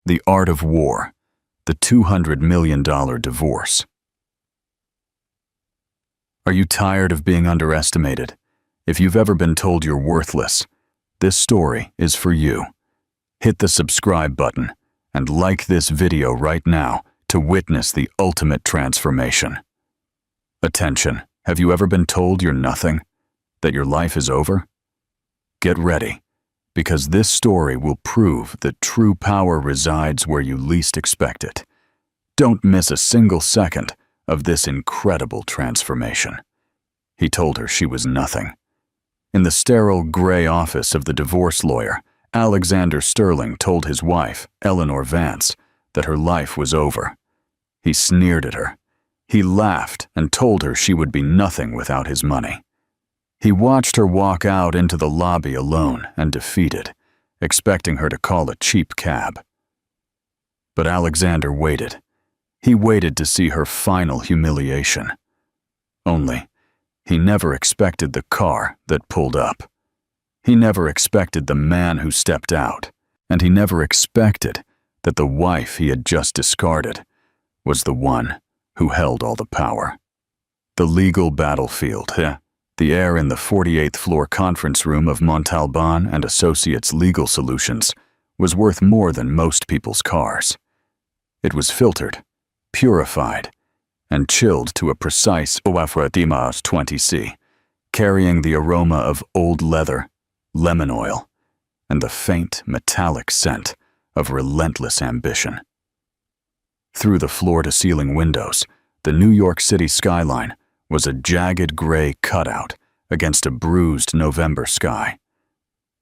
The Art of War, the $200 million divorce. Are you tired of being underestimated? If you've ever been told you're worthless, this story is for you. Hit the subscribe button and like this video right now to witness the ultimate transformation. Attention, have you ever been told you're nothing? That your life is over? Get ready, because this story will prove that true power resides where you least expect it. Don't miss a single second of this incredible transformation. He told her she was nothing. In the sterile gray office of the divorce lawyer, Alexander Sterling told his wife, Eleanor Vance, that her life was over. He sneered at her. He laughed and told her she would be nothing without his money. He watched her walk out into the lobby alone and defeated, expecting her to call a cheap cab. But Alexander waited. He waited to see her final humiliation. Only, he never expected the car that pulled up. He never expected the man who stepped out, and he never expected that the wife he had just discarded was the one who held all the power. The legal battlefield, the air in the 48th floor conference room of Montalban and Associates Legal Solutions was worth more than most people's cars. It was filtered, purified, and chilled to a precise 20°C, carrying the aroma of old leather, lemon oil, and the faint metallic scent of relentless ambition. Through the floor-to-ceiling windows, the New York City skyline was a jagged gray cutout against a bruised November sky.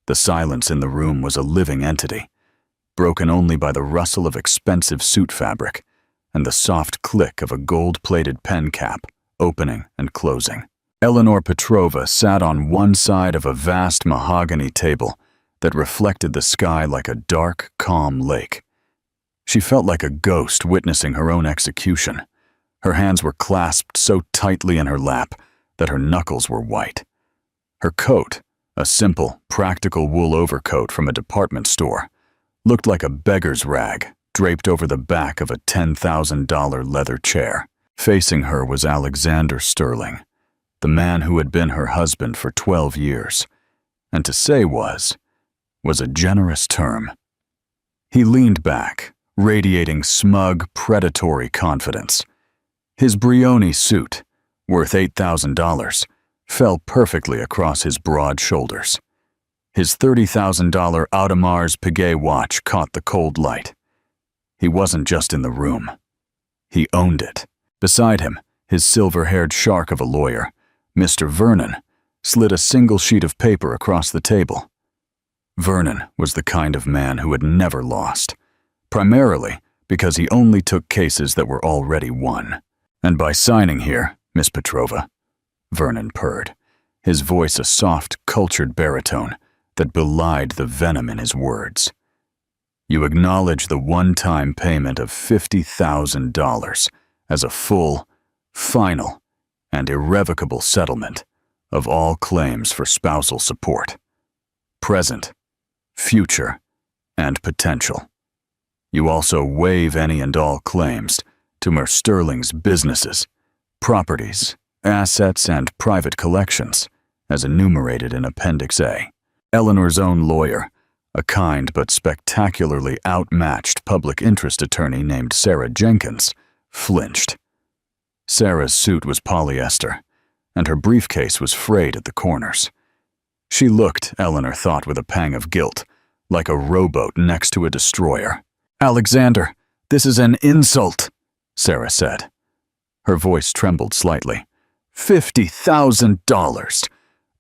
The silence in the room was a living entity, broken only by the rustle of expensive suit fabric and the soft click of a gold-plated pen cap opening and closing. Eleanor Petrova sat on one side of a vast mahogany table that reflected the sky like a dark, calm lake. She felt like a ghost witnessing her own execution. Her hands were clasped so tightly in her lap that her knuckles were white. Her coat, a simple, practical wool overcoat from a department store, looked like a beggar's rag draped over the back of a $10,000 leather chair. Facing her was Alexander Sterling, the man who had been her husband for 12 years, and to say was a generous term. He leaned back, radiating smug, predatory confidence. His Brioni suit, worth $8,000, fell perfectly across his broad shoulders. His $30,000 Audemars Piguet watch caught the cold light. He wasn't just in the room. He owned it. Beside him, his silver-haired shark of a lawyer, Mr. Vernon, slid a single sheet of paper across the table. Vernon was the kind of man who had never lost, primarily because he only took cases that were already won. And by signing here, Miss Petrova, Vernon purred, his voice a soft, cultured baritone that belied the venom in his words. You acknowledge the one-time payment of $50,000 as a full, final, and irrevocable settlement of all claims for spousal support, present, future, and potential. You also waive any and all claims to Mr. Sterling's businesses, properties, assets, and private collections, as enumerated in Appendix A. Eleanor's own lawyer, a kind but spectacularly outmatched public interest attorney named Sarah Jenkins, flinched. Sarah's suit was polyester, and her briefcase was frayed at the corners. She looked, Eleanor thought with a pang of guilt, like a rowboat next to a destroyer. "Alexander, this is an insult," Sarah said. Her voice trembled slightly. $50,000!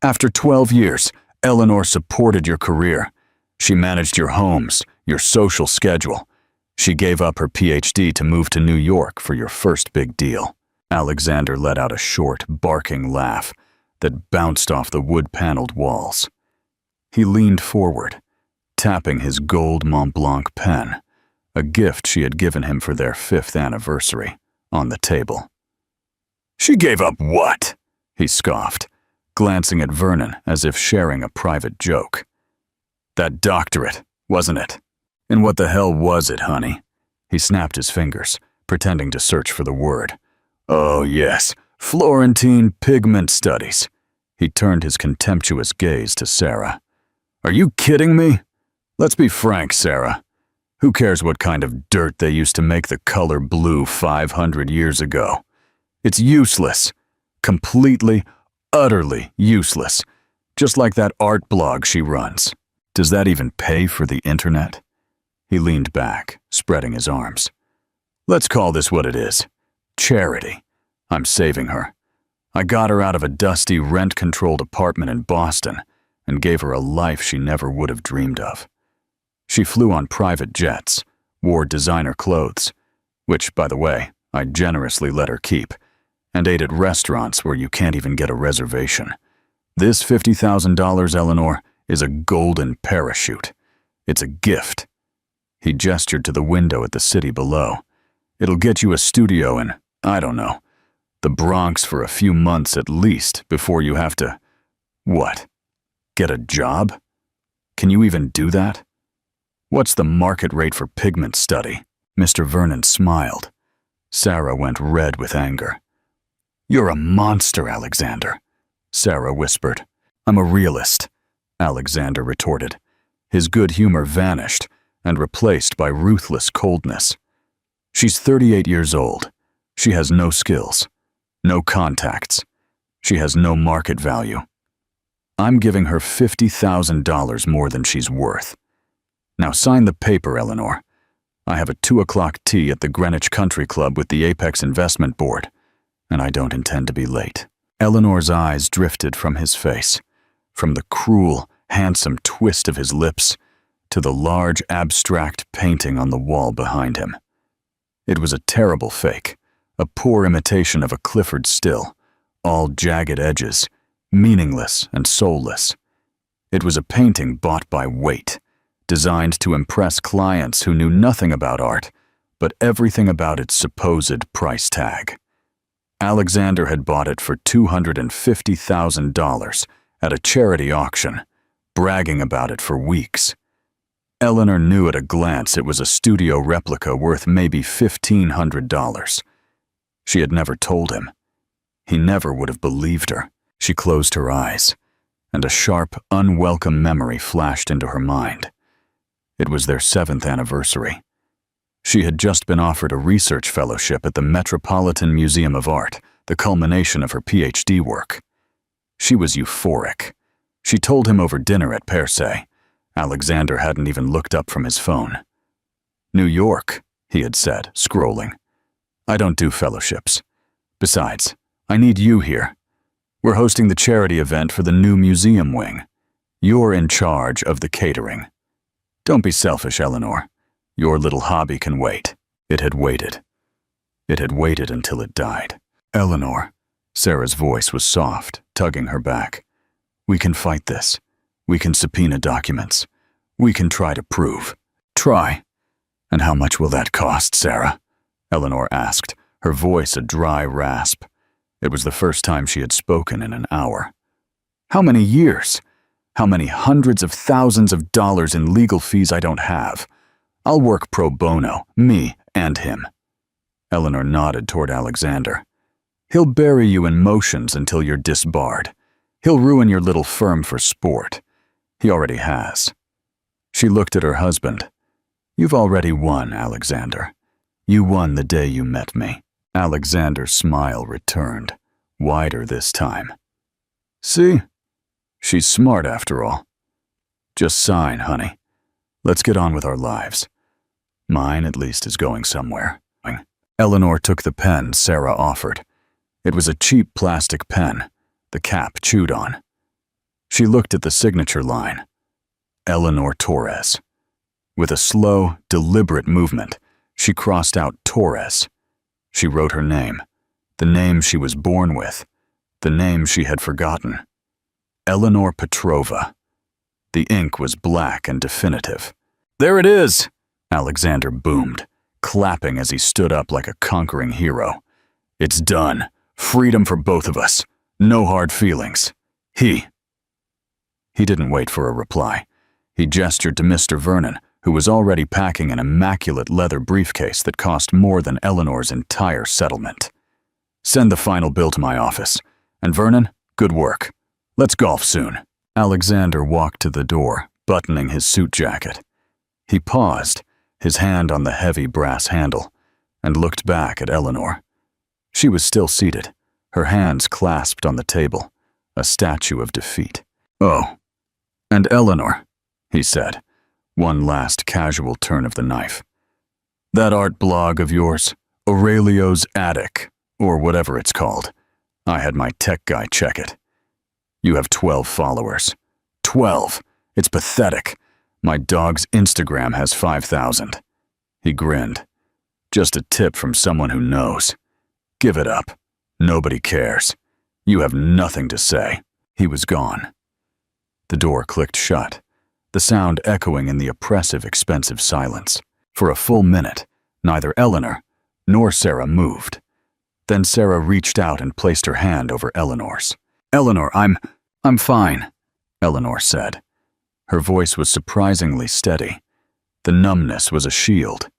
After 12 years, Eleanor supported your career. She managed your homes, your social schedule. She gave up her PhD to move to New York for your first big deal. Alexander let out a short, barking laugh that bounced off the wood-paneled walls. He leaned forward, tapping his gold Montblanc pen, a gift she had given him for their 5th anniversary, on the table. "She gave up what?" he scoffed, glancing at Vernon as if sharing a private joke. "That doctorate, wasn't it?" And what the hell was it, honey? He snapped his fingers, pretending to search for the word. Oh, yes, Florentine pigment studies. He turned his contemptuous gaze to Sarah. Are you kidding me? Let's be frank, Sarah. Who cares what kind of dirt they used to make the color blue 500 years ago? It's useless. Completely, utterly useless. Just like that art blog she runs. Does that even pay for the internet? He leaned back, spreading his arms. Let's call this what it is. Charity. I'm saving her. I got her out of a dusty, rent-controlled apartment in Boston and gave her a life she never would have dreamed of. She flew on private jets, wore designer clothes, which, by the way, I generously let her keep, and ate at restaurants where you can't even get a reservation. This $50,000, Eleanor, is a golden parachute. It's a gift. He gestured to the window at the city below. It'll get you a studio in, I don't know, the Bronx for a few months at least before you have to… What? Get a job? Can you even do that? What's the market rate for pigment study? Mr. Vernon smiled. Sarah went red with anger. You're a monster, Alexander, Sarah whispered. I'm a realist, Alexander retorted. His good humor vanished and replaced by ruthless coldness. She's 38 years old. She has no skills, no contacts. She has no market value. I'm giving her $50,000 more than she's worth. Now sign the paper, Eleanor. I have a 2 o'clock tea at the Greenwich Country Club with the Apex Investment Board, and I don't intend to be late. Eleanor's eyes drifted from his face, from the cruel, handsome twist of his lips to the large, abstract painting on the wall behind him. It was a terrible fake, a poor imitation of a Clifford still, all jagged edges, meaningless and soulless. It was a painting bought by weight, designed to impress clients who knew nothing about art, but everything about its supposed price tag. Alexander had bought it for $250,000 at a charity auction, bragging about it for weeks. Eleanor knew at a glance it was a studio replica worth maybe $1,500. She had never told him. He never would have believed her. She closed her eyes, and a sharp, unwelcome memory flashed into her mind. It was their 7th anniversary. She had just been offered a research fellowship at the Metropolitan Museum of Art, the culmination of her PhD work. She was euphoric. She told him over dinner at Per Se. Alexander hadn't even looked up from his phone. New York, he had said, scrolling. I don't do fellowships. Besides, I need you here. We're hosting the charity event for the new museum wing. You're in charge of the catering. Don't be selfish, Eleanor. Your little hobby can wait. It had waited. It had waited until it died. Eleanor, Sarah's voice was soft, tugging her back. We can fight this. We can subpoena documents. We can try to prove. Try. And how much will that cost, Sarah? Eleanor asked, her voice a dry rasp. It was the first time she had spoken in an hour. How many years? How many hundreds of thousands of dollars in legal fees I don't have? I'll work pro bono, me and him. Eleanor nodded toward Alexander. He'll bury you in motions until you're disbarred. He'll ruin your little firm for sport. He already has. She looked at her husband. You've already won, Alexander. You won the day you met me. Alexander's smile returned, wider this time. See? She's smart after all. Just sign, honey. Let's get on with our lives. Mine, at least, is going somewhere. Eleanor took the pen Sarah offered. It was a cheap plastic pen, the cap chewed on. She looked at the signature line. Eleanor Torres. With a slow, deliberate movement, she crossed out Torres. She wrote her name, the name she was born with, the name she had forgotten. Eleanor Petrova. The ink was black and definitive. There it is, Alexander boomed, clapping as he stood up like a conquering hero. It's done. Freedom for both of us. No hard feelings. He didn't wait for a reply. He gestured to Mr. Vernon, who was already packing an immaculate leather briefcase that cost more than Eleanor's entire settlement. "Send the final bill to my office. And Vernon, good work. Let's golf soon." Alexander walked to the door, buttoning his suit jacket. He paused, his hand on the heavy brass handle, and looked back at Eleanor. She was still seated, her hands clasped on the table, a statue of defeat. "Oh, and Eleanor," he said, one last casual turn of the knife. "That art blog of yours, Aurelio's Attic, or whatever it's called, I had my tech guy check it. You have 12 followers. 12! It's pathetic. My dog's Instagram has 5,000. He grinned. "Just a tip from someone who knows. Give it up. Nobody cares. You have nothing to say." He was gone. The door clicked shut, the sound echoing in the oppressive, expensive silence. For a full minute, neither Eleanor nor Sarah moved. Then Sarah reached out and placed her hand over Eleanor's. "Eleanor, I'm fine," Eleanor said. Her voice was surprisingly steady. The numbness was a shield.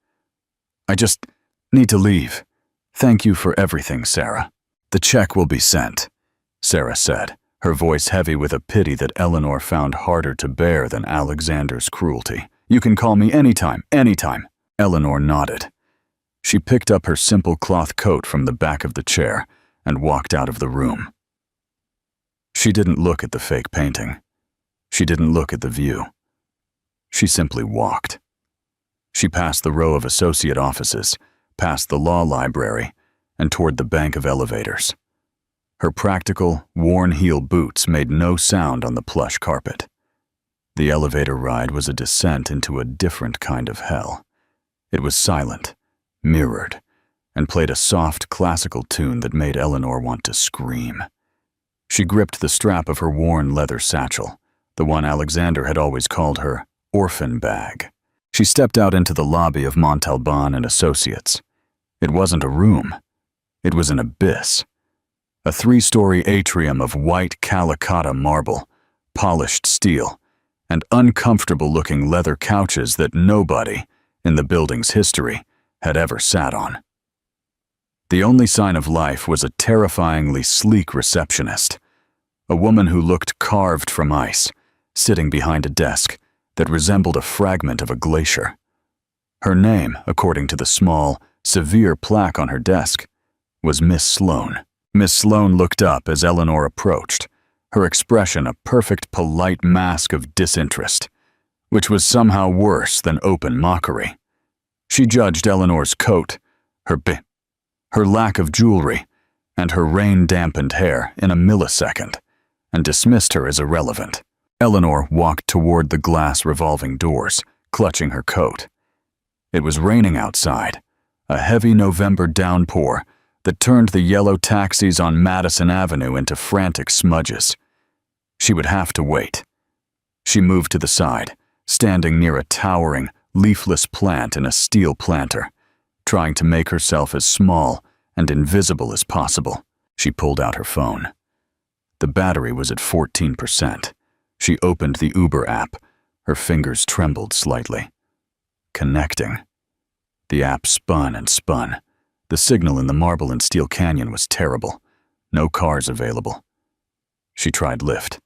"I just need to leave. Thank you for everything, Sarah." "The check will be sent," Sarah said, her voice heavy with a pity that Eleanor found harder to bear than Alexander's cruelty. "You can call me anytime, anytime." Eleanor nodded. She picked up her simple cloth coat from the back of the chair and walked out of the room. She didn't look at the fake painting. She didn't look at the view. She simply walked. She passed the row of associate offices, past the law library, and toward the bank of elevators. Her practical, worn-heel boots made no sound on the plush carpet. The elevator ride was a descent into a different kind of hell. It was silent, mirrored, and played a soft classical tune that made Eleanor want to scream. She gripped the strap of her worn leather satchel, the one Alexander had always called her orphan bag. She stepped out into the lobby of Montalban and Associates. It wasn't a room. It was an abyss. A 3-story atrium of white calicotta marble, polished steel, and uncomfortable-looking leather couches that nobody, in the building's history, had ever sat on. The only sign of life was a terrifyingly sleek receptionist, a woman who looked carved from ice, sitting behind a desk that resembled a fragment of a glacier. Her name, according to the small, severe plaque on her desk, was Miss Sloane. Miss Sloane looked up as Eleanor approached, her expression a perfect polite mask of disinterest, which was somehow worse than open mockery. She judged Eleanor's coat, her lack of jewelry, and her rain-dampened hair in a millisecond, and dismissed her as irrelevant. Eleanor walked toward the glass revolving doors, clutching her coat. It was raining outside, a heavy November downpour that turned the yellow taxis on Madison Avenue into frantic smudges. She would have to wait. She moved to the side, standing near a towering, leafless plant in a steel planter, trying to make herself as small and invisible as possible. She pulled out her phone. The battery was at 14%. She opened the Uber app. Her fingers trembled slightly. Connecting. The app spun and spun. The signal in the marble and steel canyon was terrible. No cars available. She tried Lyft.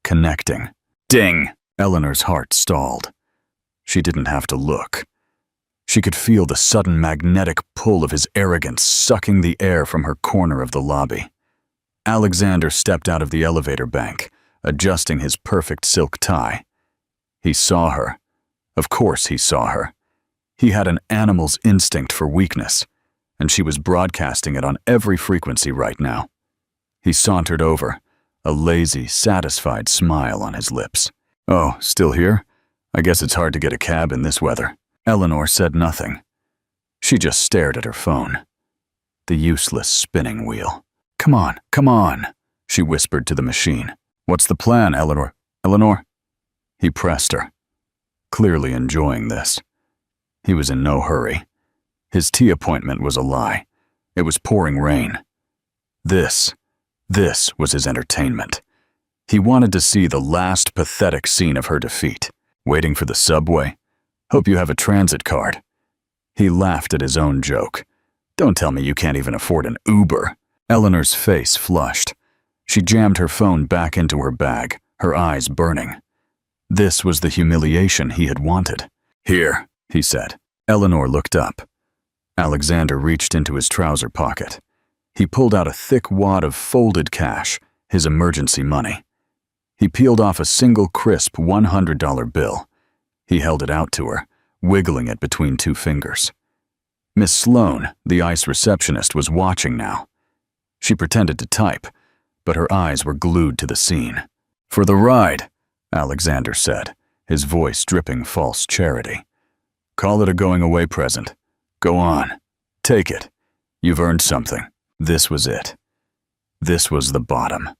Connecting. Ding! Eleanor's heart stalled. She didn't have to look. She could feel the sudden magnetic pull of his arrogance sucking the air from her corner of the lobby. Alexander stepped out of the elevator bank, adjusting his perfect silk tie. He saw her. Of course he saw her. He had an animal's instinct for weakness, and she was broadcasting it on every frequency right now. He sauntered over, a lazy, satisfied smile on his lips. "Oh, still here? I guess it's hard to get a cab in this weather." Eleanor said nothing. She just stared at her phone. The useless spinning wheel. Come on," she whispered to the machine. "What's the plan, Eleanor? Eleanor?" He pressed her, clearly enjoying this. He was in no hurry. His tea appointment was a lie. It was pouring rain. This was his entertainment. He wanted to see the last pathetic scene of her defeat. Waiting for the subway? Hope you have a transit card." He laughed at his own joke. "Don't tell me you can't even afford an Uber." Eleanor's face flushed. She jammed her phone back into her bag, her eyes burning. This was the humiliation he had wanted. "Here," he said. Eleanor looked up. Alexander reached into his trouser pocket. He pulled out a thick wad of folded cash, his emergency money. He peeled off a single crisp $100 bill. He held it out to her, wiggling it between two fingers. Miss Sloane, the ICE receptionist, was watching now. She pretended to type, but her eyes were glued to the scene. "For the ride," Alexander said, his voice dripping false charity. "Call it a going-away present. Go on. Take it. You've earned something." This was it. This was the bottom.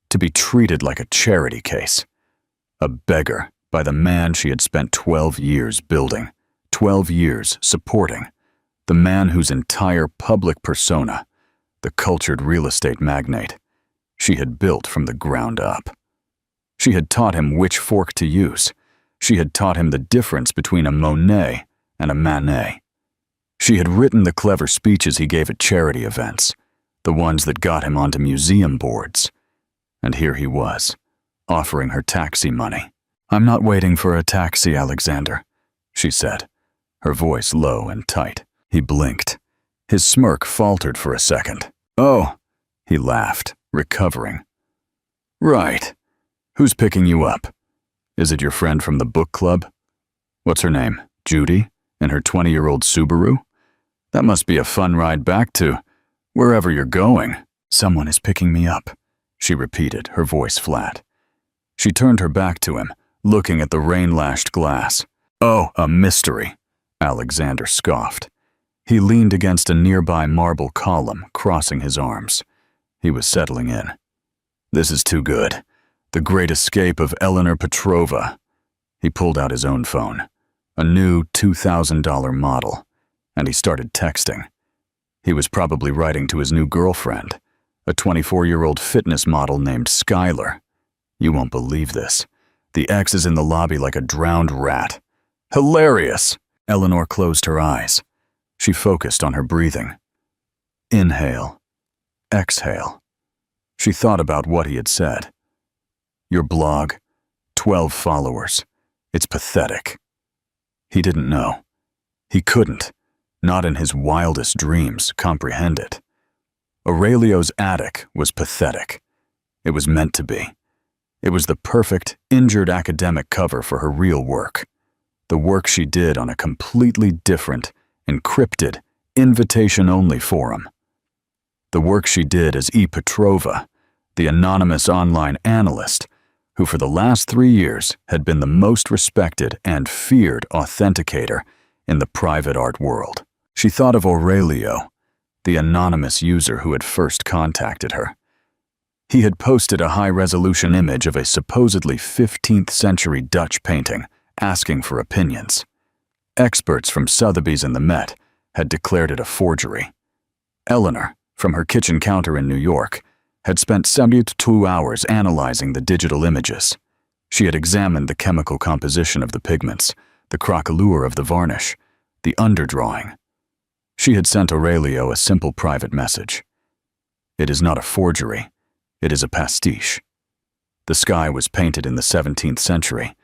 To be treated like a charity case. A beggar by the man she had spent 12 years building, 12 years supporting, the man whose entire public persona, the cultured real estate magnate, she had built from the ground up. She had taught him which fork to use. She had taught him the difference between a Monet and a Manet. She had written the clever speeches he gave at charity events, the ones that got him onto museum boards. And here he was, offering her taxi money. "I'm not waiting for a taxi, Alexander," she said, her voice low and tight. He blinked. His smirk faltered for a second. "Oh," he laughed, recovering. "Right. Who's picking you up? Is it your friend from the book club? What's her name? Judy? In her 20-year-old Subaru? That must be a fun ride back to wherever you're going." "Someone is picking me up," she repeated, her voice flat. She turned her back to him, looking at the rain-lashed glass. "Oh, a mystery," Alexander scoffed. He leaned against a nearby marble column, crossing his arms. He was settling in. "This is too good. The Great Escape of Eleanor Petrova." He pulled out his own phone, a new $2,000 model, and he started texting. He was probably writing to his new girlfriend, a 24-year-old fitness model named Skylar. "You won't believe this. The ex is in the lobby like a drowned rat." "Hilarious!" Eleanor closed her eyes. She focused on her breathing. Inhale. Exhale. She thought about what he had said. "Your blog, 12 followers. It's pathetic." He didn't know. He couldn't, not in his wildest dreams, comprehend it. Aurelio's attic was pathetic. It was meant to be. It was the perfect, injured academic cover for her real work. The work she did on a completely different, encrypted, invitation-only forum. The work she did as E. Petrova, the anonymous online analyst, who for the last 3 years had been the most respected and feared authenticator in the private art world. She thought of Aurelio, the anonymous user who had first contacted her. He had posted a high-resolution image of a supposedly 15th-century Dutch painting, asking for opinions. Experts from Sotheby's and the Met had declared it a forgery. Eleanor, from her kitchen counter in New York, had spent 72 hours analyzing the digital images. She had examined the chemical composition of the pigments, the crocolure of the varnish, the underdrawing. She had sent Aurelio a simple private message. "It is not a forgery. It is a pastiche." The sky was painted in the 17th century,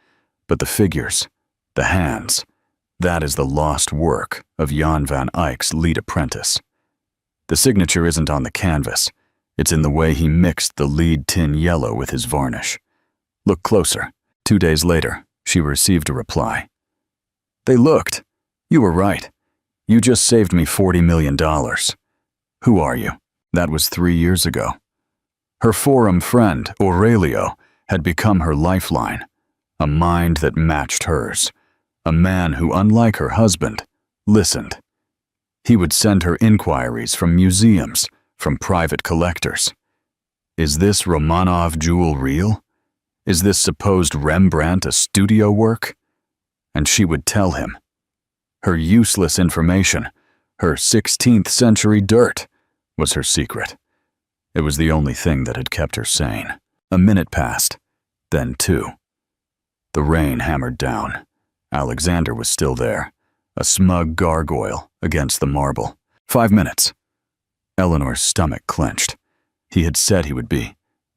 but the figures, the hands, that is the lost work of Jan van Eyck's lead apprentice. The signature isn't on the canvas. It's in the way he mixed the lead tin yellow with his varnish. Look closer. 2 days later, she received a reply. "They looked. You were right. You just saved me $40 million. Who are you?" That was 3 years ago. Her forum friend, Aurelio, had become her lifeline, a mind that matched hers, a man who, unlike her husband, listened. He would send her inquiries from museums, from private collectors. Is this Romanov jewel real? Is this supposed Rembrandt a studio work? And she would tell him. Her useless information, her 16th century dirt, was her secret. It was the only thing that had kept her sane. A minute passed, then 2. The rain hammered down. Alexander was still there, a smug gargoyle against the marble. 5 minutes. Eleanor's stomach clenched. He had said he would be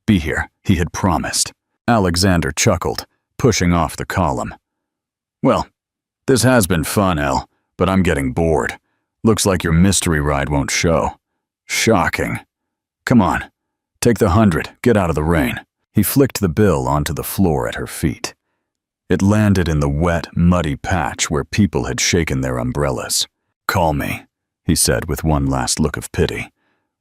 here. He had promised. Alexander chuckled, pushing off the column. Well, this has been fun, Elle, but I'm getting bored. Looks like your mystery ride won't show. Shocking. Come on, take the 100, get out of the rain. He flicked the bill onto the floor at her feet. It landed in the wet, muddy patch where people had shaken their umbrellas. Call me, he said with one last look of pity.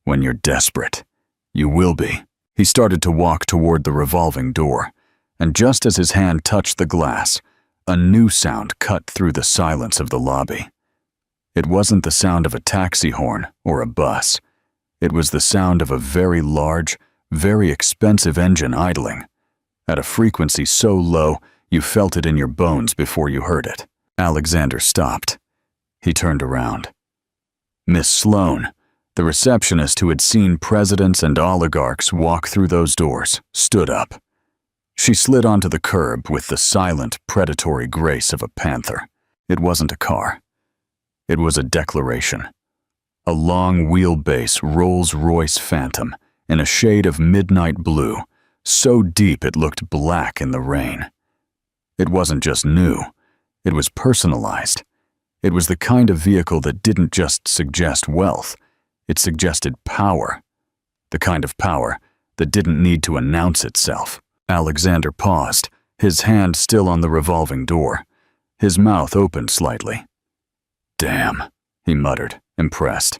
When you're desperate. You will be. He started to walk toward the revolving door, and just as his hand touched the glass, a new sound cut through the silence of the lobby. It wasn't the sound of a taxi horn or a bus. It was the sound of a very large, very expensive engine idling, at a frequency so low you felt it in your bones before you heard it. Alexander stopped. He turned around. Miss Sloane, the receptionist who had seen presidents and oligarchs walk through those doors, stood up. She slid onto the curb with the silent, predatory grace of a panther. It wasn't a car. It was a declaration. A long wheelbase Rolls-Royce Phantom in a shade of midnight blue, so deep it looked black in the rain. It wasn't just new. It was personalized. It was the kind of vehicle that didn't just suggest wealth. It suggested power. The kind of power that didn't need to announce itself. Alexander paused, his hand still on the revolving door. His mouth opened slightly. Damn, he muttered, impressed.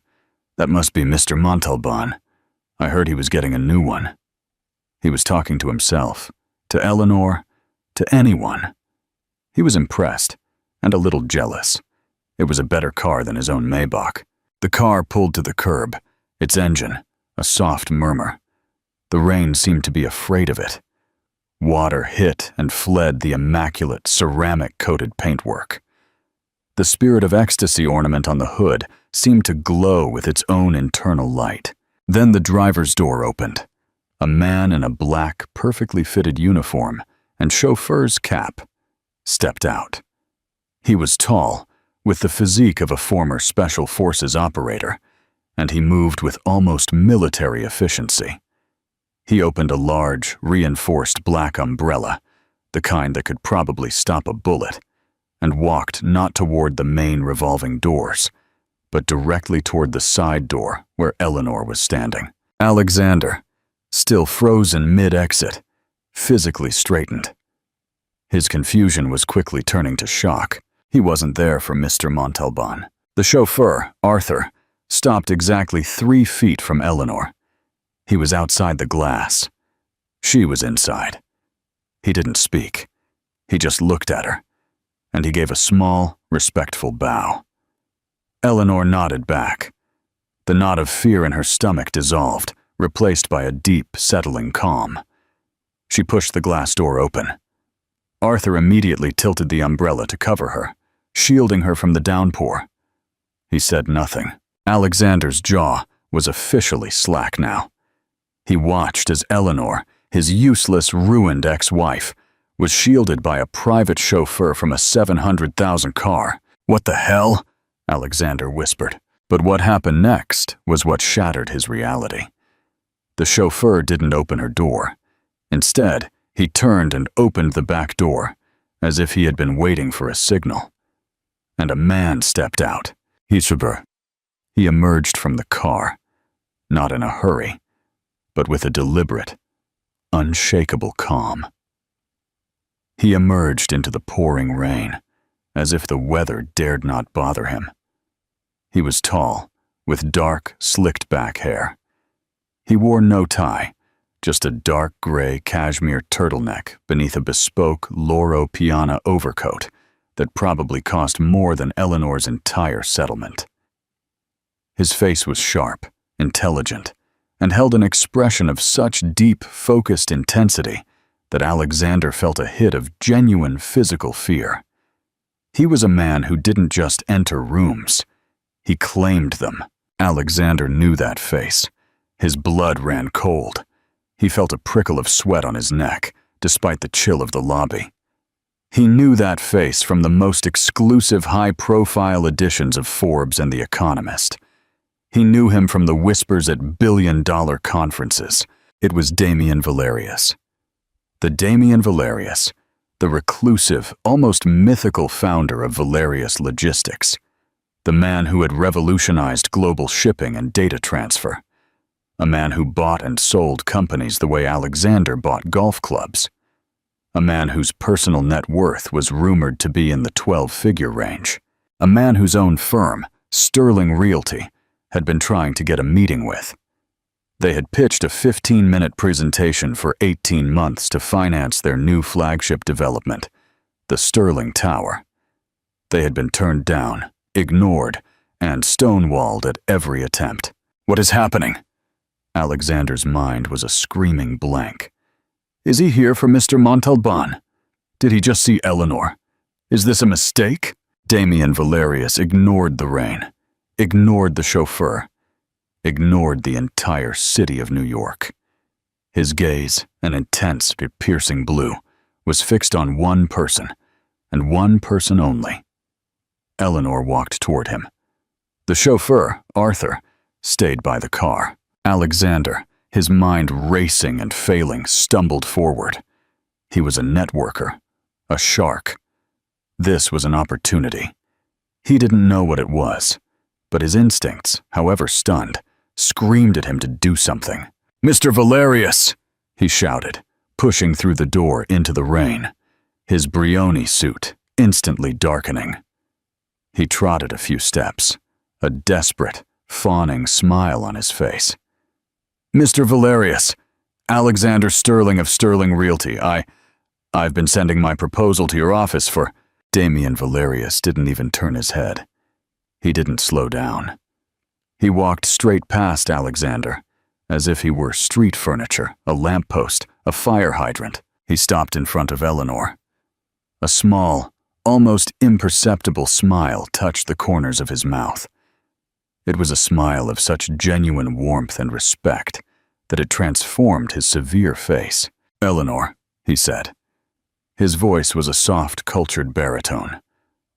That must be Mr. Montalban. I heard he was getting a new one. He was talking to himself, to Eleanor, to anyone. He was impressed, and a little jealous. It was a better car than his own Maybach. The car pulled to the curb, its engine, a soft murmur. The rain seemed to be afraid of it. Water hit and fled the immaculate, ceramic-coated paintwork. The spirit of ecstasy ornament on the hood seemed to glow with its own internal light. Then the driver's door opened. A man in a black, perfectly fitted uniform and chauffeur's cap stepped out. He was tall, with the physique of a former Special Forces operator, and he moved with almost military efficiency. He opened a large, reinforced black umbrella, the kind that could probably stop a bullet, and walked not toward the main revolving doors, but directly toward the side door where Eleanor was standing. Alexander, still frozen mid-exit, physically straightened. His confusion was quickly turning to shock. He wasn't there for Mr. Montalban. The chauffeur, Arthur, stopped exactly 3 feet from Eleanor. He was outside the glass. She was inside. He didn't speak. He just looked at her, and he gave a small, respectful bow. Eleanor nodded back. The knot of fear in her stomach dissolved, replaced by a deep, settling calm. She pushed the glass door open. Arthur immediately tilted the umbrella to cover her, shielding her from the downpour. He said nothing. Alexander's jaw was officially slack now. He watched as Eleanor, his useless, ruined ex-wife, was shielded by a private chauffeur from a $700,000 car. What the hell? Alexander whispered. But what happened next was what shattered his reality. The chauffeur didn't open her door. Instead, he turned and opened the back door, as if he had been waiting for a signal. And a man stepped out. He emerged from the car, not in a hurry, but with a deliberate, unshakable calm. He emerged into the pouring rain, as if the weather dared not bother him. He was tall, with dark, slicked-back hair. He wore no tie, just a dark gray cashmere turtleneck beneath a bespoke Loro Piana overcoat that probably cost more than Eleanor's entire settlement. His face was sharp, intelligent, and held an expression of such deep, focused intensity that Alexander felt a hit of genuine physical fear. He was a man who didn't just enter rooms. He claimed them. Alexander knew that face. His blood ran cold. He felt a prickle of sweat on his neck, despite the chill of the lobby. He knew that face from the most exclusive high-profile editions of Forbes and The Economist. He knew him from the whispers at billion-dollar conferences. It was Damian Valerius. The Damian Valerius, the reclusive, almost mythical founder of Valerius Logistics, the man who had revolutionized global shipping and data transfer, a man who bought and sold companies the way Alexander bought golf clubs, a man whose personal net worth was rumored to be in the 12-figure range, a man whose own firm, Sterling Realty, had been trying to get a meeting with. They had pitched a 15-minute presentation for 18 months to finance their new flagship development, the Sterling Tower. They had been turned down, ignored, and stonewalled at every attempt. What is happening? Alexander's mind was a screaming blank. Is he here for Mr. Montalban? Did he just see Eleanor? Is this a mistake? Damian Valerius ignored the rain, ignored the chauffeur, ignored the entire city of New York. His gaze, an intense, piercing blue, was fixed on one person, and one person only. Eleanor walked toward him. The chauffeur, Arthur, stayed by the car. Alexander, his mind racing and failing, stumbled forward. He was a networker, a shark. This was an opportunity. He didn't know what it was, but his instincts, however stunned, screamed at him to do something. "Mr. Valerius!" he shouted, pushing through the door into the rain, his Brioni suit instantly darkening. He trotted a few steps, a desperate, fawning smile on his face. "Mr. Valerius, Alexander Sterling of Sterling Realty, I've been sending my proposal to your office for—" Damian Valerius didn't even turn his head. He didn't slow down. He walked straight past Alexander, as if he were street furniture, a lamppost, a fire hydrant. He stopped in front of Eleanor. A small, almost imperceptible smile touched the corners of his mouth. It was a smile of such genuine warmth and respect that it transformed his severe face. "Eleanor," he said. His voice was a soft, cultured baritone.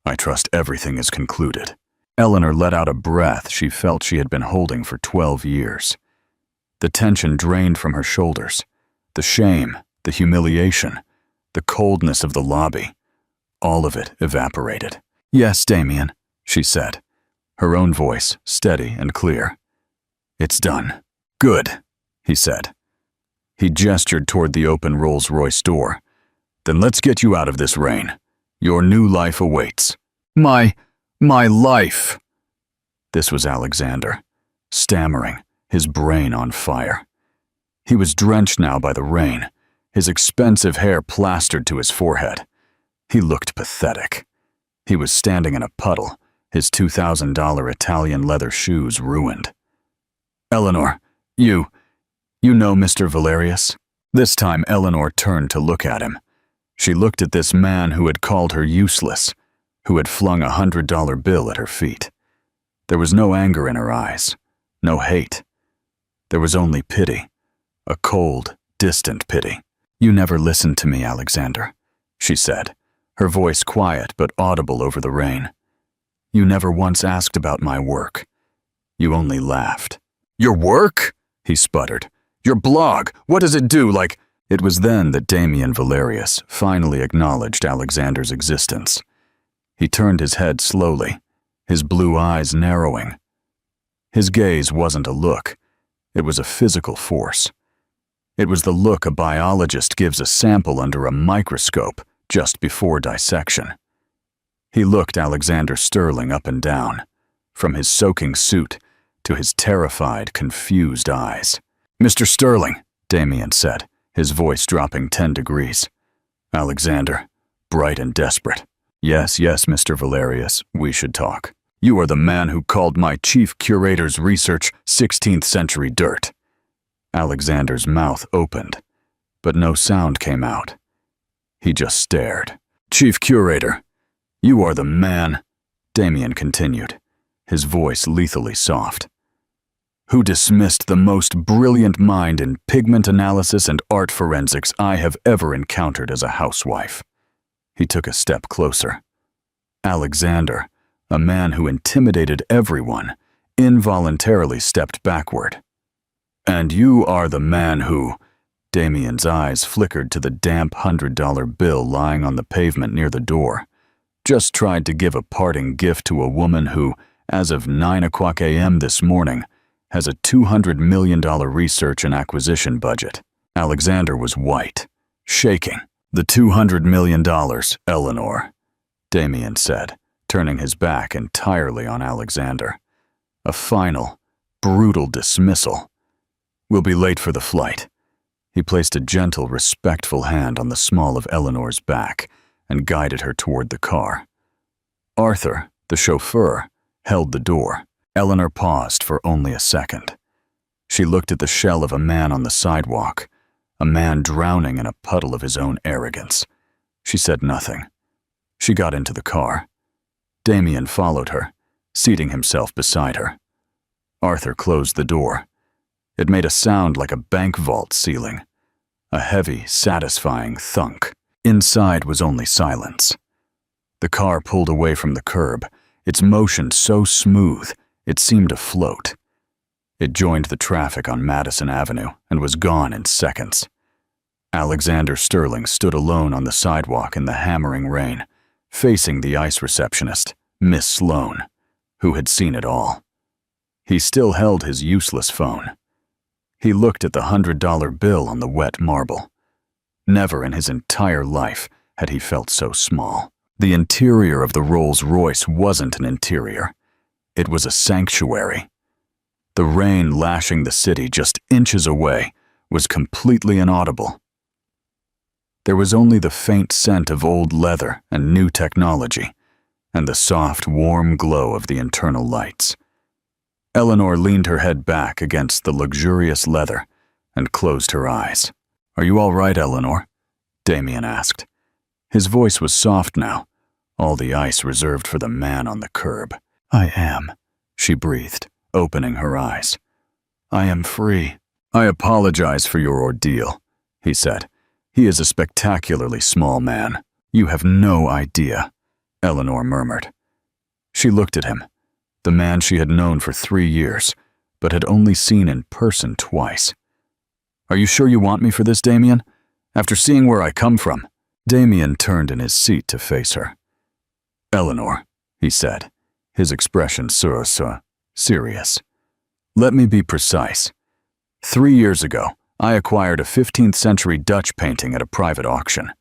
"I trust everything is concluded." Eleanor let out a breath she felt she had been holding for 12 years. The tension drained from her shoulders. The shame, the humiliation, the coldness of the lobby, all of it evaporated. "Yes, Damian," she said, her own voice steady and clear. "It's done." "Good," he said. He gestured toward the open Rolls-Royce door. "Then let's get you out of this rain. Your new life awaits." My life!" This was Alexander, stammering, his brain on fire. He was drenched now by the rain, his expensive hair plastered to his forehead. He looked pathetic. He was standing in a puddle, his $2,000 Italian leather shoes ruined. "Eleanor, you know Mr. Valerius?" This time Eleanor turned to look at him. She looked at this man who had called her useless, who had flung a $100 bill at her feet. There was no anger in her eyes, no hate. There was only pity, a cold, distant pity. "You never listened to me, Alexander," she said, her voice quiet but audible over the rain. "You never once asked about my work. You only laughed." "Your work?" he sputtered. "Your blog, what does it do, like—" It was then that Damian Valerius finally acknowledged Alexander's existence. He turned his head slowly, his blue eyes narrowing. His gaze wasn't a look, it was a physical force. It was the look a biologist gives a sample under a microscope just before dissection. He looked Alexander Sterling up and down, from his soaking suit to his terrified, confused eyes. "Mr. Sterling," Damian said, his voice dropping 10 degrees. "Alexander, bright and desperate. Yes, Mr. Valerius, we should talk. You are the man who called my chief curator's research 16th century dirt." Alexander's mouth opened, but no sound came out. He just stared. "Chief curator, you are the man," Damian continued, his voice lethally soft, "who dismissed the most brilliant mind in pigment analysis and art forensics I have ever encountered as a housewife." He took a step closer. Alexander, a man who intimidated everyone, involuntarily stepped backward. "And you are the man who—" Damien's eyes flickered to the damp $100 bill lying on the pavement near the door. "Just tried to give a parting gift to a woman who, as of 9:00 a.m. this morning, has a $200 million research and acquisition budget." Alexander was white, shaking. "The $200 million, Eleanor," Damien said, turning his back entirely on Alexander. A final, brutal dismissal. "We'll be late for the flight." He placed a gentle, respectful hand on the small of Eleanor's back and guided her toward the car. Arthur, the chauffeur, held the door. Eleanor paused for only a second. She looked at the shell of a man on the sidewalk, a man drowning in a puddle of his own arrogance. She said nothing. She got into the car. Damien followed her, seating himself beside her. Arthur closed the door. It made a sound like a bank vault ceiling. A heavy, satisfying thunk. Inside was only silence. The car pulled away from the curb, its motion so smooth it seemed to float. It joined the traffic on Madison Avenue and was gone in seconds. Alexander Sterling stood alone on the sidewalk in the hammering rain, facing the ICE receptionist, Miss Sloane, who had seen it all. He still held his useless phone. He looked at the $100 bill on the wet marble. Never in his entire life had he felt so small. The interior of the Rolls-Royce wasn't an interior. It was a sanctuary. The rain lashing the city just inches away was completely inaudible. There was only the faint scent of old leather and new technology, and the soft, warm glow of the internal lights. Eleanor leaned her head back against the luxurious leather and closed her eyes. "Are you all right, Eleanor?" Damien asked. His voice was soft now, all the ice reserved for the man on the curb. "I am," she breathed, opening her eyes. "I am free." "I apologize for your ordeal," he said. "He is a spectacularly small man." "You have no idea," Eleanor murmured. She looked at him, the man she had known for 3 years, but had only seen in person twice. "Are you sure you want me for this, Damien? After seeing where I come from?" Damien turned in his seat to face her. "Eleanor," he said, his expression serious. "Let me be precise. 3 years ago, I acquired a 15th century Dutch painting at a private auction.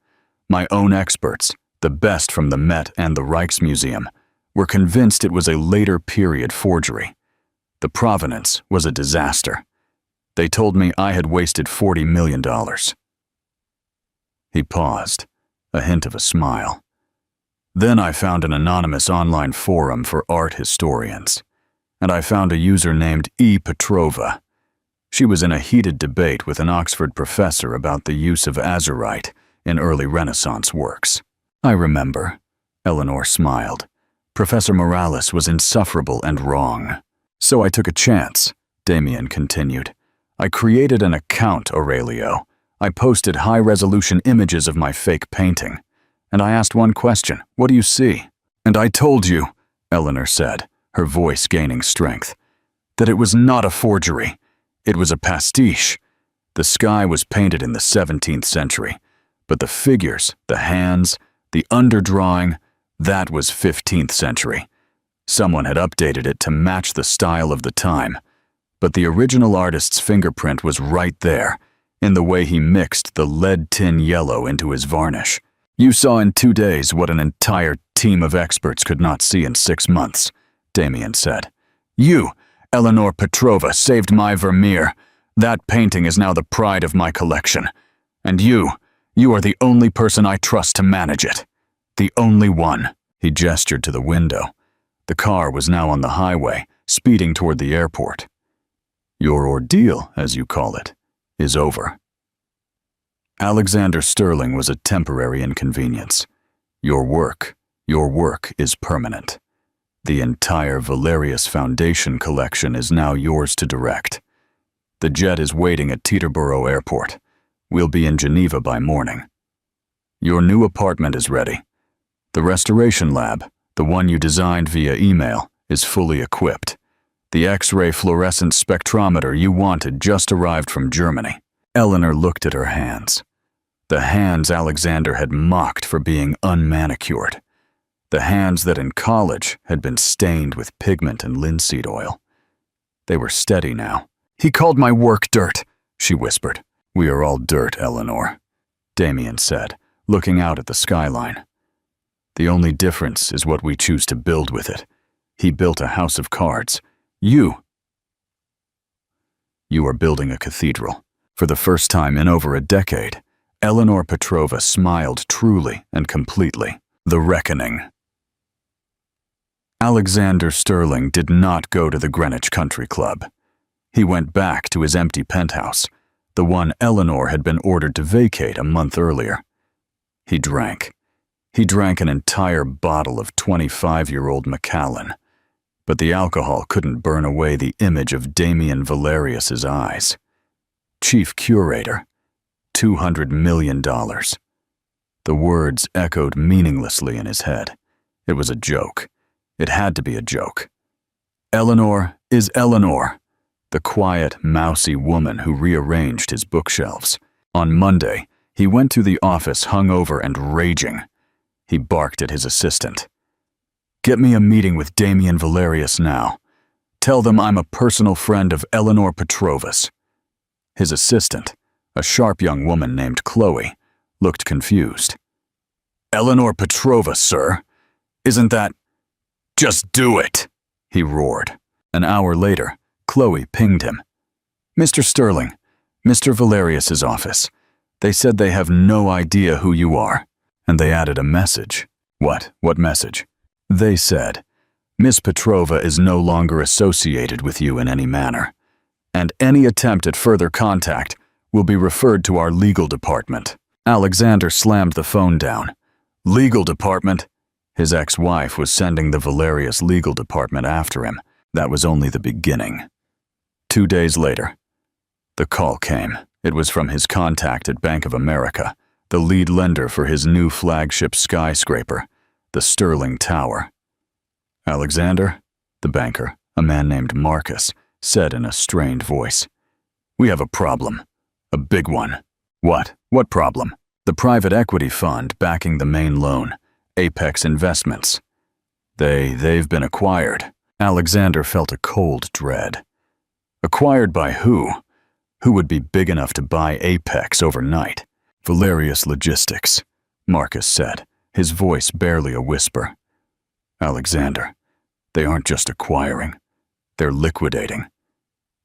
My own experts, the best from the Met and the Rijksmuseum, were convinced it was a later period forgery. The provenance was a disaster. They told me I had wasted $40 million. He paused, a hint of a smile. "Then I found an anonymous online forum for art historians, and I found a user named E. Petrova. She was in a heated debate with an Oxford professor about the use of azurite in early Renaissance works." "I remember," Eleanor smiled. "Professor Morales was insufferable and wrong. So I took a chance," Damien continued. "I created an account, Aurelio. I posted high-resolution images of my fake painting. And I asked one question, 'What do you see?' And I told you," Eleanor said, her voice gaining strength, "that it was not a forgery. It was a pastiche. The sky was painted in the 17th century, but the figures, the hands, the underdrawing, that was 15th century. Someone had updated it to match the style of the time, but the original artist's fingerprint was right there, in the way he mixed the lead tin yellow into his varnish. You saw in 2 days what an entire team of experts could not see in 6 months," Damien said. "You, Eleanor Petrova, saved my Vermeer. That painting is now the pride of my collection. And you are the only person I trust to manage it. The only one." He gestured to the window. The car was now on the highway, speeding toward the airport. "Your ordeal, as you call it, is over." Alexander Sterling was a temporary inconvenience. Your work is permanent. The entire Valerius Foundation collection is now yours to direct. The jet is waiting at Teterboro Airport. We'll be in Geneva by morning. Your new apartment is ready. The restoration lab, the one you designed via email, is fully equipped. The X-ray fluorescence spectrometer you wanted just arrived from Germany. Eleanor looked at her hands. The hands Alexander had mocked for being unmanicured. The hands that in college had been stained with pigment and linseed oil. They were steady now. "He called my work dirt," she whispered. "We are all dirt, Eleanor," Damien said, looking out at the skyline. "The only difference is what we choose to build with it. He built a house of cards. You are building a cathedral." For the first time in over a decade, Eleanor Petrova smiled truly and completely. The reckoning. Alexander Sterling did not go to the Greenwich Country Club. He went back to his empty penthouse, the one Eleanor had been ordered to vacate a month earlier. He drank. He drank an entire bottle of 25-year-old Macallan, but the alcohol couldn't burn away the image of Damien Valerius's eyes. Chief curator, $200 million. The words echoed meaninglessly in his head. It was a joke. It had to be a joke. Eleanor is Eleanor, the quiet, mousy woman who rearranged his bookshelves. On Monday, he went to the office hungover and raging. He barked at his assistant. "Get me a meeting with Damien Valerius now. Tell them I'm a personal friend of Eleanor Petrova's." His assistant, a sharp young woman named Chloe, looked confused. "Eleanor Petrova, sir? Isn't that—" "Just do it!" he roared. An hour later, Chloe pinged him. "Mr. Sterling, Mr. Valerius's office. They said they have no idea who you are." And they added a message. What message? They said, "Miss Petrova is no longer associated with you in any manner, and any attempt at further contact will be referred to our legal department." Alexander slammed the phone down. "Legal department?" His ex-wife was sending the Valerius legal department after him. That was only the beginning. 2 days later, the call came. It was from his contact at Bank of America, the lead lender for his new flagship skyscraper, the Sterling Tower. "Alexander," the banker, a man named Marcus, said in a strained voice. "We have a problem. A big one." What problem?" "The private equity fund backing the main loan, Apex Investments. They've been acquired." Alexander felt a cold dread. Acquired by who? Who would be big enough to buy Apex overnight? "Valerius Logistics," Marcus said, his voice barely a whisper. "Alexander, they aren't just acquiring. They're liquidating.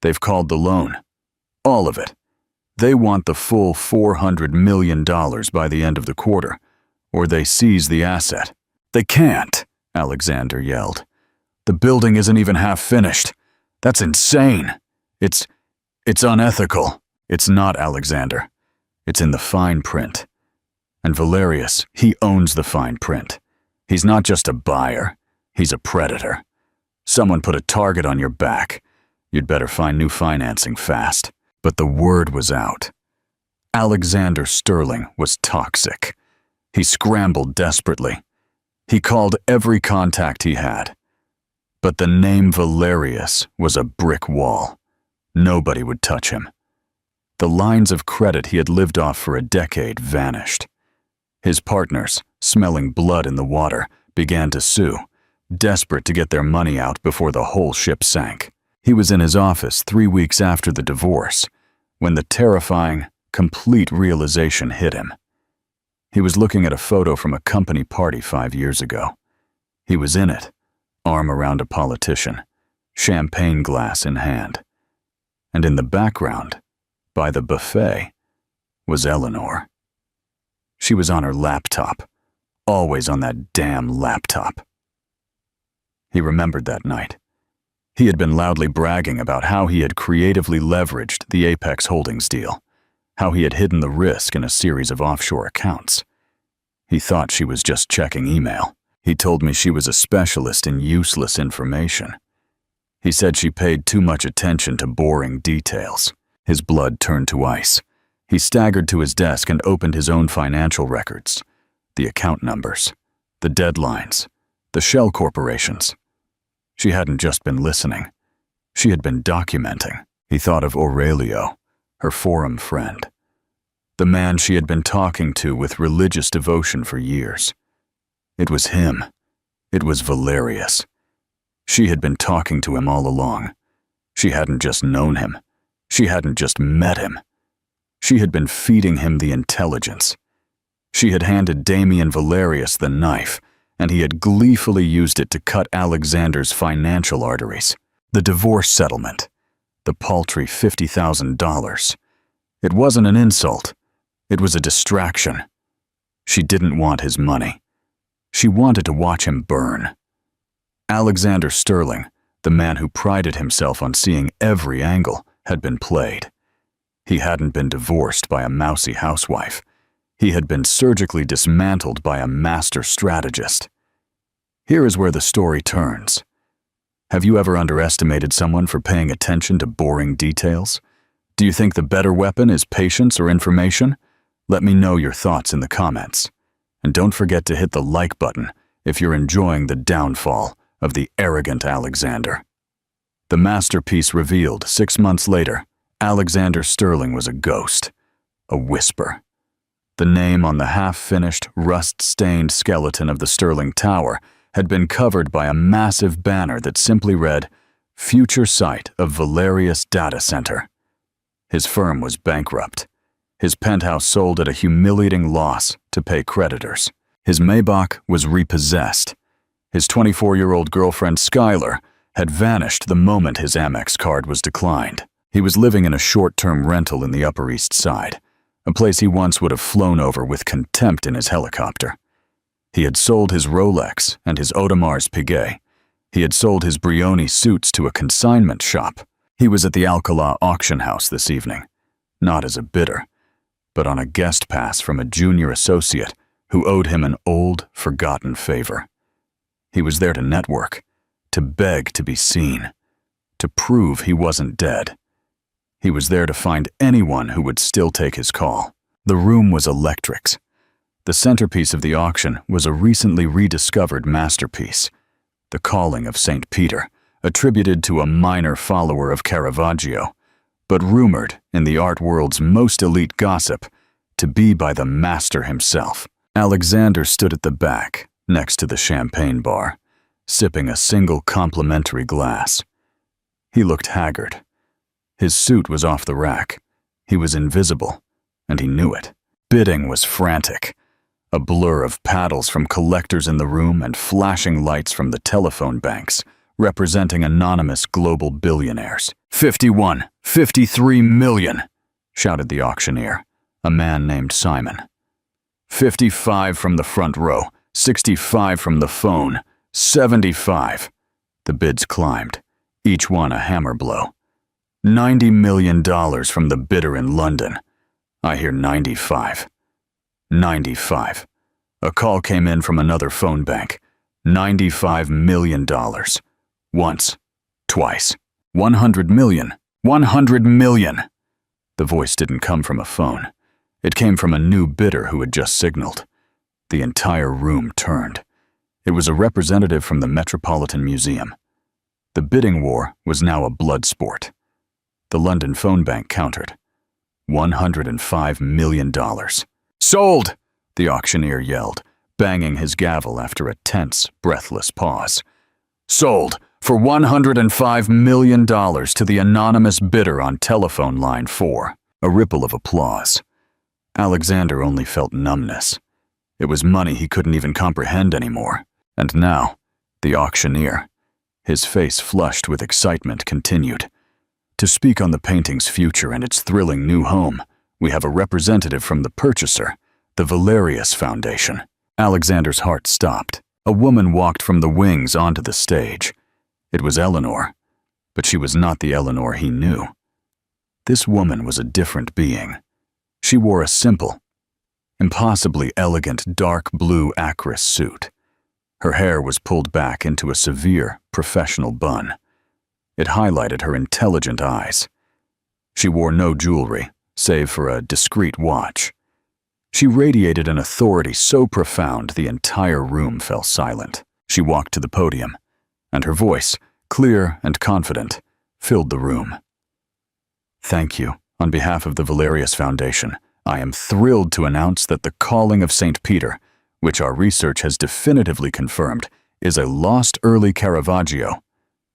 They've called the loan. All of it. They want the full $400 million by the end of the quarter, or they seize the asset." "They can't," Alexander yelled. "The building isn't even half finished. That's insane. It's unethical." "It's not, Alexander. It's in the fine print. And Valerius, he owns the fine print. He's not just a buyer. He's a predator. Someone put a target on your back. You'd better find new financing fast." But the word was out. Alexander Sterling was toxic. He scrambled desperately. He called every contact he had. But the name Valerius was a brick wall. Nobody would touch him. The lines of credit he had lived off for a decade vanished. His partners, smelling blood in the water, began to sue, desperate to get their money out before the whole ship sank. He was in his office 3 weeks after the divorce, when the terrifying, complete realization hit him. He was looking at a photo from a company party 5 years ago. He was in it, arm around a politician, champagne glass in hand. And in the background, by the buffet, was Eleanor. She was on her laptop, always on that damn laptop. He remembered that night. He had been loudly bragging about how he had creatively leveraged the Apex Holdings deal, how he had hidden the risk in a series of offshore accounts. He thought she was just checking email. "He told me she was a specialist in useless information. He said she paid too much attention to boring details." His blood turned to ice. He staggered to his desk and opened his own financial records, the account numbers, the deadlines, the shell corporations. She hadn't just been listening. She had been documenting. He thought of Aurelio, her forum friend, the man she had been talking to with religious devotion for years. It was him. It was Valerius. She had been talking to him all along. She hadn't just known him. She hadn't just met him. She had been feeding him the intelligence. She had handed Damian Valerius the knife, and he had gleefully used it to cut Alexander's financial arteries. The divorce settlement, the paltry $50,000. It wasn't an insult. It was a distraction. She didn't want his money. She wanted to watch him burn. Alexander Sterling, the man who prided himself on seeing every angle, had been played. He hadn't been divorced by a mousy housewife. He had been surgically dismantled by a master strategist. Here is where the story turns. Have you ever underestimated someone for paying attention to boring details? Do you think the better weapon is patience or information? Let me know your thoughts in the comments. And don't forget to hit the like button if you're enjoying the downfall of the arrogant Alexander. The masterpiece revealed 6 months later, Alexander Sterling was a ghost, a whisper. The name on the half-finished, rust-stained skeleton of the Sterling Tower had been covered by a massive banner that simply read, "Future site of Valerius Data Center." His firm was bankrupt. His penthouse sold at a humiliating loss to pay creditors. His Maybach was repossessed. His 24-year-old girlfriend Skylar had vanished the moment his Amex card was declined. He was living in a short-term rental in the Upper East Side, a place he once would have flown over with contempt in his helicopter. He had sold his Rolex and his Audemars Piguet. He had sold his Brioni suits to a consignment shop. He was at the Alcala auction house this evening, not as a bidder, but on a guest pass from a junior associate who owed him an old, forgotten favor. He was there to network, to beg to be seen, to prove he wasn't dead. He was there to find anyone who would still take his call. The room was electrics. The centerpiece of the auction was a recently rediscovered masterpiece, The Calling of St. Peter, attributed to a minor follower of Caravaggio, but rumored, in the art world's most elite gossip, to be by the master himself. Alexander stood at the back, next to the champagne bar, sipping a single complimentary glass. He looked haggard. His suit was off the rack. He was invisible, and he knew it. Bidding was frantic. A blur of paddles from collectors in the room and flashing lights from the telephone banks, representing anonymous global billionaires. 51, 53 million, shouted the auctioneer, a man named Simon. 55 from the front row, 65 from the phone, 75. The bids climbed, each one a hammer blow. $90 million from the bidder in London. I hear 95. 95. A call came in from another phone bank. $95 million. Once. Twice. 100 million. 100 million. The voice didn't come from a phone. It came from a new bidder who had just signaled. The entire room turned. It was a representative from the Metropolitan Museum. The bidding war was now a blood sport. The London phone bank countered. $105 million. Sold! The auctioneer yelled, banging his gavel after a tense, breathless pause. Sold for $105 million to the anonymous bidder on telephone line 4. A ripple of applause. Alexander only felt numbness. It was money he couldn't even comprehend anymore. And now, the auctioneer, his face flushed with excitement, continued. To speak on the painting's future and its thrilling new home, we have a representative from the purchaser, the Valerius Foundation. Alexander's heart stopped. A woman walked from the wings onto the stage. It was Eleanor, but she was not the Eleanor he knew. This woman was a different being. She wore a simple, impossibly elegant dark blue acris suit. Her hair was pulled back into a severe, professional bun. It highlighted her intelligent eyes. She wore no jewelry, save for a discreet watch. She radiated an authority so profound the entire room fell silent. She walked to the podium, and her voice, clear and confident, filled the room. "Thank you. On behalf of the Valerius Foundation, I am thrilled to announce that the calling of St. Peter, which our research has definitively confirmed is a lost early Caravaggio,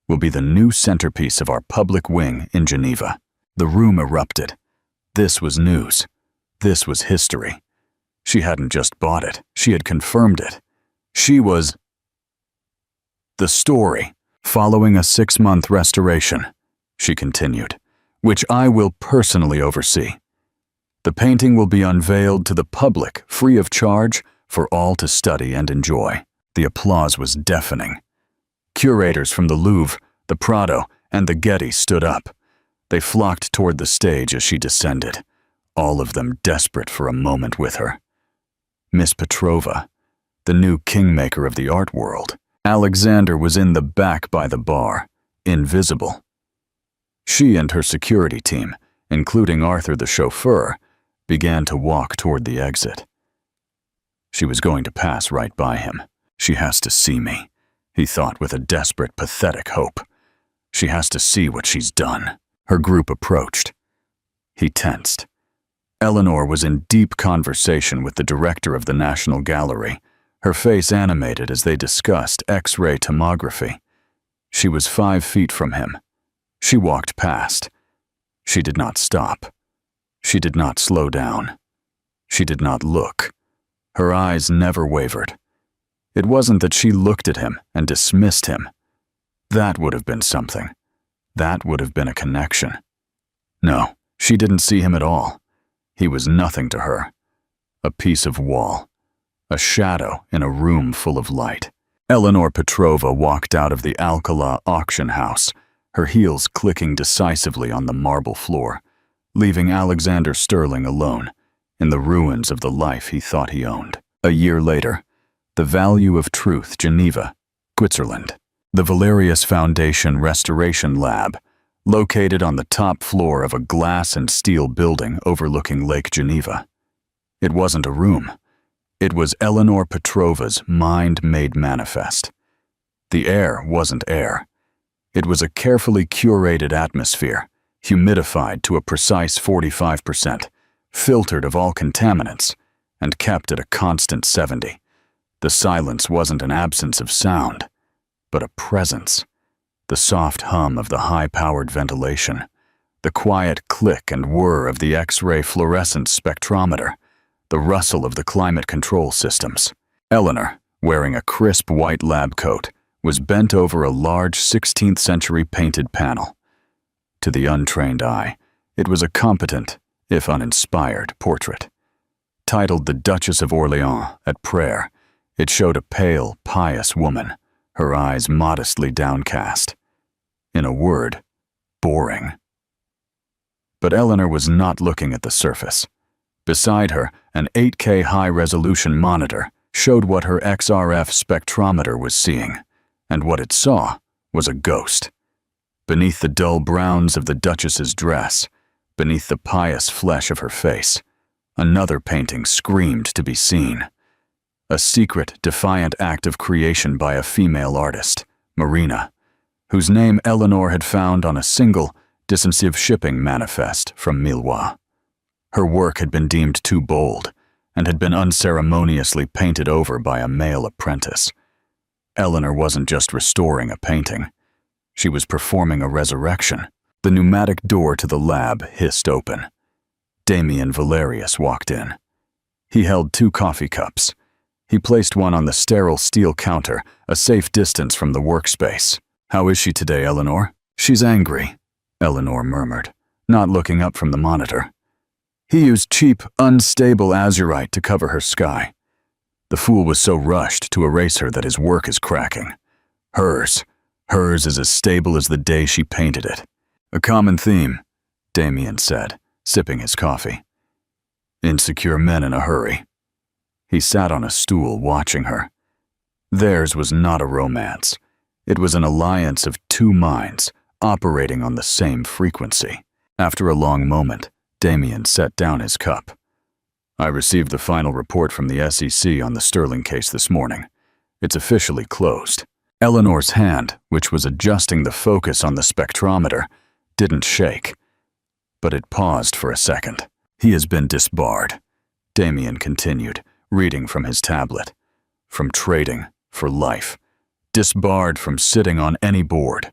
will be the new centerpiece of our public wing in Geneva." The room erupted. This was news. This was history. She hadn't just bought it, she had confirmed it. She was the story, following a 6-month restoration, she continued, which I will personally oversee. The painting will be unveiled to the public, free of charge, for all to study and enjoy. The applause was deafening. Curators from the Louvre, the Prado, and the Getty stood up. They flocked toward the stage as she descended, all of them desperate for a moment with her. Miss Petrova, the new kingmaker of the art world. Alexander was in the back by the bar, invisible. She and her security team, including Arthur the chauffeur, began to walk toward the exit. She was going to pass right by him. She has to see me, he thought with a desperate, pathetic hope. She has to see what she's done. Her group approached. He tensed. Eleanor was in deep conversation with the director of the National Gallery, her face animated as they discussed X-ray tomography. She was 5 feet from him. She walked past. She did not stop. She did not slow down. She did not look. Her eyes never wavered. It wasn't that she looked at him and dismissed him. That would have been something. That would have been a connection. No, she didn't see him at all. He was nothing to her. A piece of wall. A shadow in a room full of light. Eleanor Petrova walked out of the Alcala auction house, her heels clicking decisively on the marble floor, leaving Alexander Sterling alone in the ruins of the life he thought he owned. A year later, the Value of Truth, Geneva, Switzerland. The Valerius Foundation Restoration Lab, located on the top floor of a glass and steel building overlooking Lake Geneva. It wasn't a room. It was Eleanor Petrova's mind made manifest. The air wasn't air. It was a carefully curated atmosphere, humidified to a precise 45%, filtered of all contaminants, and kept at a constant 70. The silence wasn't an absence of sound, but a presence. The soft hum of the high-powered ventilation, the quiet click and whir of the X-ray fluorescence spectrometer, the rustle of the climate control systems. Eleanor, wearing a crisp white lab coat, was bent over a large 16th-century painted panel. To the untrained eye, it was a competent, if uninspired, portrait. Titled The Duchess of Orleans at Prayer, it showed a pale, pious woman, her eyes modestly downcast. In a word, boring. But Eleanor was not looking at the surface. Beside her, an 8K high-resolution monitor showed what her XRF spectrometer was seeing, and what it saw was a ghost. Beneath the dull browns of the Duchess's dress, beneath the pious flesh of her face, another painting screamed to be seen. A secret, defiant act of creation by a female artist, Marina, whose name Eleanor had found on a single, dissensive shipping manifest from Milwaukee. Her work had been deemed too bold and had been unceremoniously painted over by a male apprentice. Eleanor wasn't just restoring a painting. She was performing a resurrection. The pneumatic door to the lab hissed open. Damien Valerius walked in. He held 2 coffee cups. He placed one on the sterile steel counter, a safe distance from the workspace. "How is she today, Eleanor?" "She's angry," Eleanor murmured, not looking up from the monitor. He used cheap, unstable azurite to cover her sky. The fool was so rushed to erase her that his work is cracking. Hers is as stable as the day she painted it. "A common theme," Damien said, sipping his coffee. "Insecure men in a hurry." He sat on a stool watching her. Theirs was not a romance. It was an alliance of 2 minds operating on the same frequency. After a long moment, Damien set down his cup. I received the final report from the SEC on the Sterling case this morning. It's officially closed. Eleanor's hand, which was adjusting the focus on the spectrometer, didn't shake. But it paused for a second. He has been disbarred, Damien continued, reading from his tablet. From trading, for life. Disbarred from sitting on any board.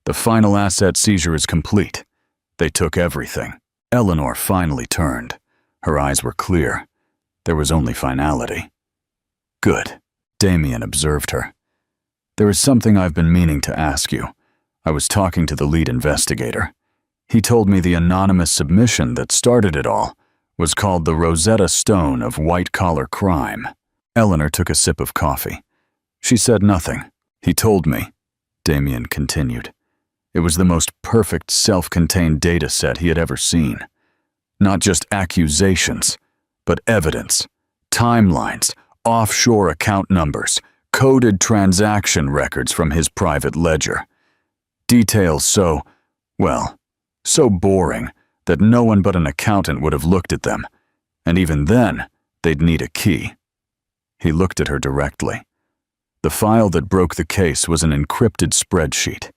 The final asset seizure is complete. They took everything. Eleanor finally turned. Her eyes were clear. There was only finality. Good, Damien observed her. There is something I've been meaning to ask you. I was talking to the lead investigator. He told me the anonymous submission that started it all was called the Rosetta Stone of white-collar crime. Eleanor took a sip of coffee. She said nothing. He told me, Damien continued. It was the most perfect self-contained data set he had ever seen. Not just accusations, but evidence, timelines, offshore account numbers, coded transaction records from his private ledger. Details so boring that no one but an accountant would have looked at them, and even then, they'd need a key. He looked at her directly. The file that broke the case was an encrypted spreadsheet.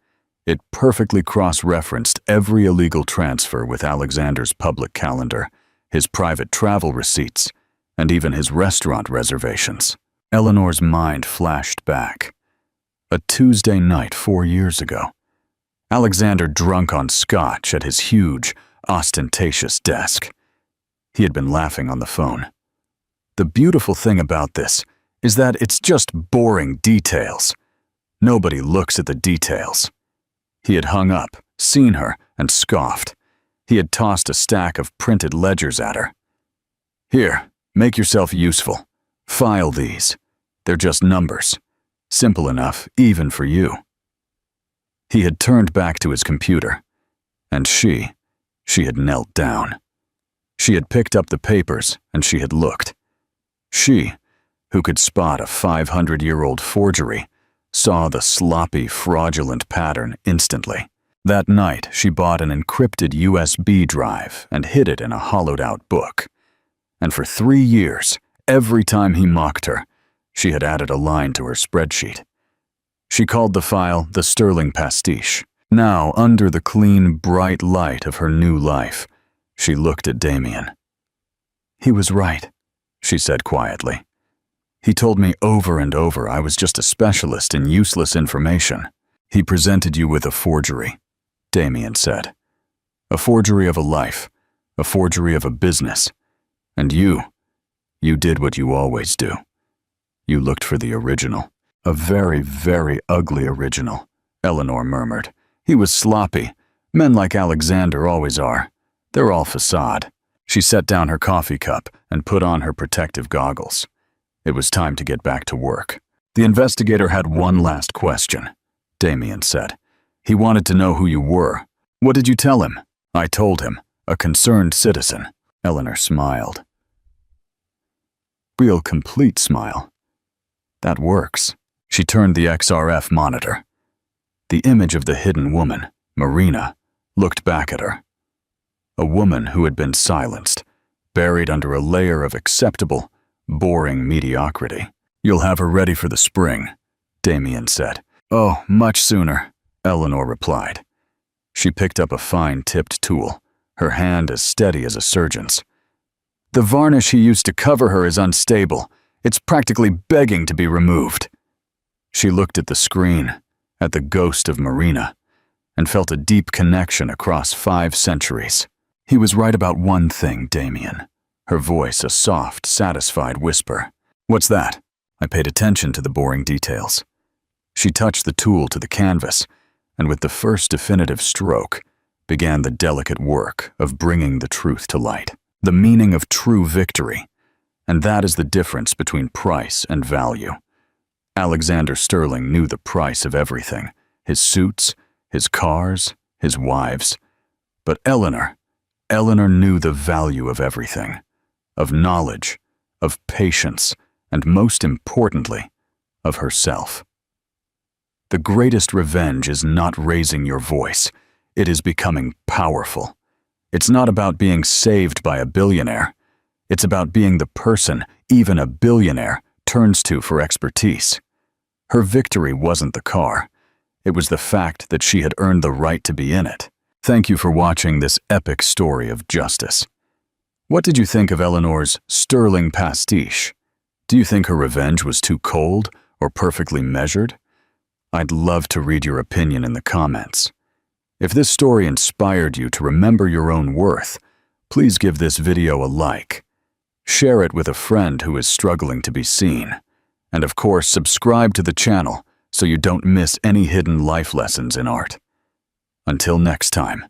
It perfectly cross-referenced every illegal transfer with Alexander's public calendar, his private travel receipts, and even his restaurant reservations. Eleanor's mind flashed back. A Tuesday night 4 years ago. Alexander drunk on scotch at his huge, ostentatious desk. He had been laughing on the phone. The beautiful thing about this is that it's just boring details. Nobody looks at the details. He had hung up, seen her, and scoffed. He had tossed a stack of printed ledgers at her. Here, make yourself useful. File these. They're just numbers. Simple enough, even for you. He had turned back to his computer, and she had knelt down. She had picked up the papers, and she had looked. She, who could spot a 500-year-old forgery, saw the sloppy, fraudulent pattern instantly. That night, she bought an encrypted USB drive and hid it in a hollowed-out book. And for 3 years, every time he mocked her, she had added a line to her spreadsheet. She called the file the Sterling Pastiche. Now, under the clean, bright light of her new life, she looked at Damien. He was right, she said quietly. He told me over and over I was just a specialist in useless information. He presented you with a forgery, Damien said. A forgery of a life, a forgery of a business. And you did what you always do. You looked for the original. A very, very ugly original, Eleanor murmured. He was sloppy. Men like Alexander always are. They're all facade. She set down her coffee cup and put on her protective goggles. It was time to get back to work. The investigator had one last question, Damien said. He wanted to know who you were. What did you tell him? I told him, a concerned citizen. Eleanor smiled. Real complete smile. That works. She turned the XRF monitor. The image of the hidden woman, Marina, looked back at her. A woman who had been silenced, buried under a layer of acceptable, boring mediocrity. You'll have her ready for the spring, Damien said. Oh, much sooner, Eleanor replied. She picked up a fine-tipped tool, her hand as steady as a surgeon's. The varnish he used to cover her is unstable. It's practically begging to be removed. She looked at the screen, at the ghost of Marina, and felt a deep connection across 5 centuries. He was right about one thing, Damien. Her voice a soft, satisfied whisper. What's that? I paid attention to the boring details. She touched the tool to the canvas, and with the first definitive stroke, began the delicate work of bringing the truth to light. The meaning of true victory. And that is the difference between price and value. Alexander Sterling knew the price of everything, his suits, his cars, his wives. But Eleanor knew the value of everything, of knowledge, of patience, and most importantly, of herself. The greatest revenge is not raising your voice, it is becoming powerful. It's not about being saved by a billionaire. It's about being the person even a billionaire turns to for expertise. Her victory wasn't the car. It was the fact that she had earned the right to be in it. Thank you for watching this epic story of justice. What did you think of Eleanor's sterling pastiche? Do you think her revenge was too cold or perfectly measured? I'd love to read your opinion in the comments. If this story inspired you to remember your own worth, please give this video a like. Share it with a friend who is struggling to be seen. And of course, subscribe to the channel so you don't miss any hidden life lessons in art. Until next time.